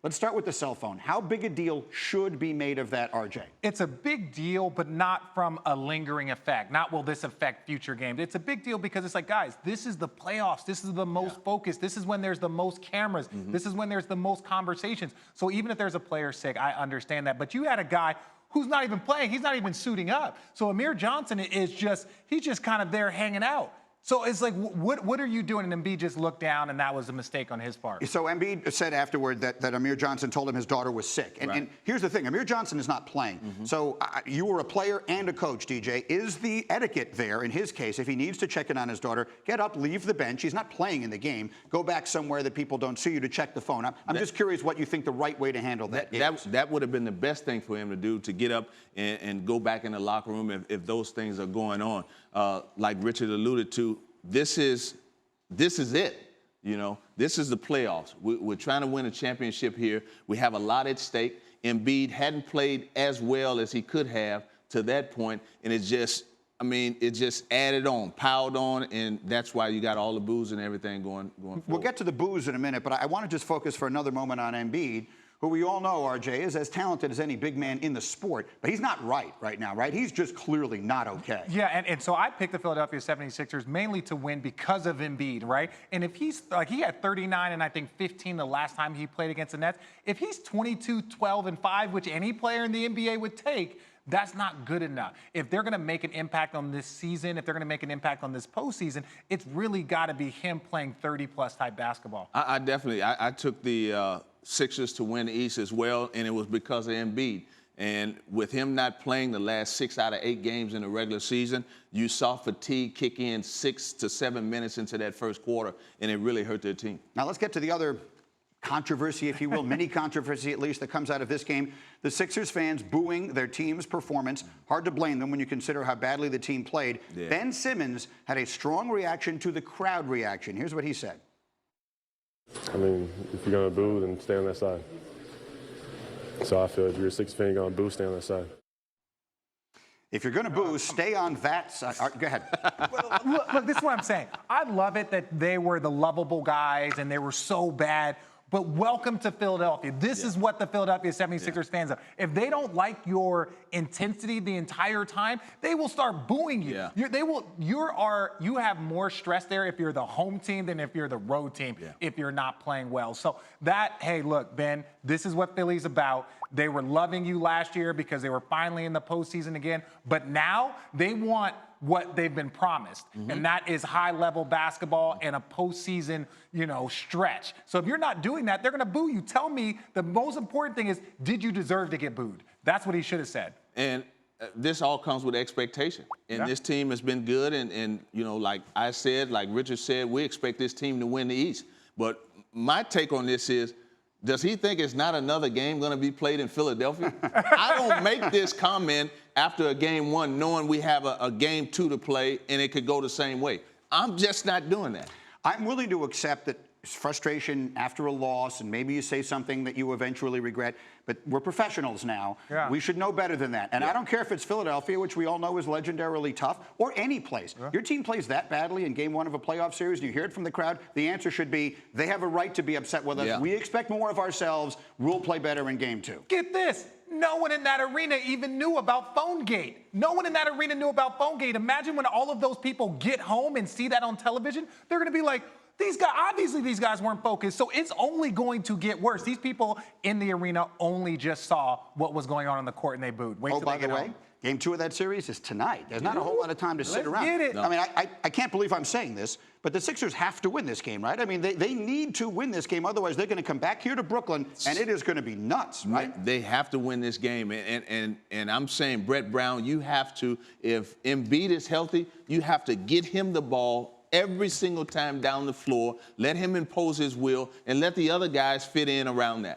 Let's start with the cell phone. How big a deal should be made of that, RJ? It's a big deal, but not from a lingering effect. Not will this affect future games. It's a big deal because it's like, guys, this is the playoffs. This is the most focused. This is when there's the most cameras. This is when there's the most conversations. So even if there's a player sick, I understand that. But you had a guy who's not even playing. He's not even suiting up. So Amir Johnson is he's just kind of there hanging out. So it's like, what are you doing? And Embiid just looked down, and that was a mistake on his part. So Embiid said afterward that Amir Johnson told him his daughter was sick. And here's the thing. Amir Johnson is not playing. So you were a player and a coach, DJ. Is the etiquette there, in his case, if he needs to check in on his daughter, get up, leave the bench. He's not playing in the game. Go back somewhere that people don't see you to check the phone. I'm just curious what you think the right way to handle that is. That would have been the best thing for him to do, to get up and go back in the locker room if those things are going on. Like Richard alluded to, this is it. You know, this is the playoffs. We're trying to win a championship here. We have a lot at stake. Embiid hadn't played as well as he could have to that point, and it just added on, piled on, and that's why you got all the boos and everything going forward. We'll get to the boos in a minute, but I want to just focus for another moment on Embiid, who we all know, RJ, is as talented as any big man in the sport, but he's not right now, right? He's just clearly not okay. Yeah, and so I picked the Philadelphia 76ers mainly to win because of Embiid, right? And if he's, like, he had 39 and I think 15 the last time he played against the Nets. If he's 22, 12, and 5, which any player in the NBA would take, that's not good enough. If they're going to make an impact on this season, if they're going to make an impact on this postseason, it's really got to be him playing 30-plus type basketball. I definitely took the Sixers to win the East as well, and it was because of Embiid. And with him not playing the last 6 out of 8 games in the regular season, you saw fatigue kick in 6 to 7 minutes into that first quarter, and it really hurt their team. Now let's get to the other controversy, if you will, mini controversy at least, that comes out of this game. The Sixers fans booing their team's performance. Hard to blame them when you consider how badly the team played. Yeah. Ben Simmons had a strong reaction to the crowd reaction. Here's what he said. I mean, if you're going to boo, then stay on that side. So I feel if you're a Sixers fan, you're going to boo, stay on that side. If you're going to boo, stay on that side. Go ahead. Look, this is what I'm saying. I love it that they were the lovable guys and they were so bad. But welcome to Philadelphia. This is what the Philadelphia 76ers fans are. If they don't like your intensity the entire time, they will start booing you. Yeah. You have more stress there if you're the home team than if you're the road team, if you're not playing well. So hey, look, Ben, this is what Philly's about. They were loving you last year because they were finally in the postseason again. But now they want what they've been promised, and that is high-level basketball and a postseason, stretch. So if you're not doing that, they're going to boo you. Tell me the most important thing is, did you deserve to get booed? That's what he should have said. And this all comes with expectation. And this team has been good, and like I said, like Richard said, we expect this team to win the East. But my take on this is, does he think it's not another game going to be played in Philadelphia? I don't make this comment after a game 1 knowing we have a game 2 to play and it could go the same way. I'm just not doing that. I'm willing to accept that frustration after a loss, and maybe you say something that you eventually regret, but we're professionals now. Yeah. We should know better than that. And I don't care if it's Philadelphia, which we all know is legendarily tough, or any place. Yeah. Your team plays that badly in game 1 of a playoff series, and you hear it from the crowd, the answer should be, they have a right to be upset with us. Yeah. We expect more of ourselves. We'll play better in game 2. Get this. No one in that arena even knew about PhoneGate. No one in that arena knew about PhoneGate. Imagine when all of those people get home and see that on television, they're going to be like, obviously these guys weren't focused, so it's only going to get worse. These people in the arena only just saw what was going on the court and they booed. Wait till by the way, game 2 of that series is tonight. There's not a whole lot of time to sit around. Get it. No. I mean, I can't believe I'm saying this, but the Sixers have to win this game, right? I mean, they need to win this game. Otherwise, they're going to come back here to Brooklyn, and it is going to be nuts, right? They have to win this game. And I'm saying, Brett Brown, you have to, if Embiid is healthy, you have to get him the ball every single time down the floor, let him impose his will, and let the other guys fit in around that.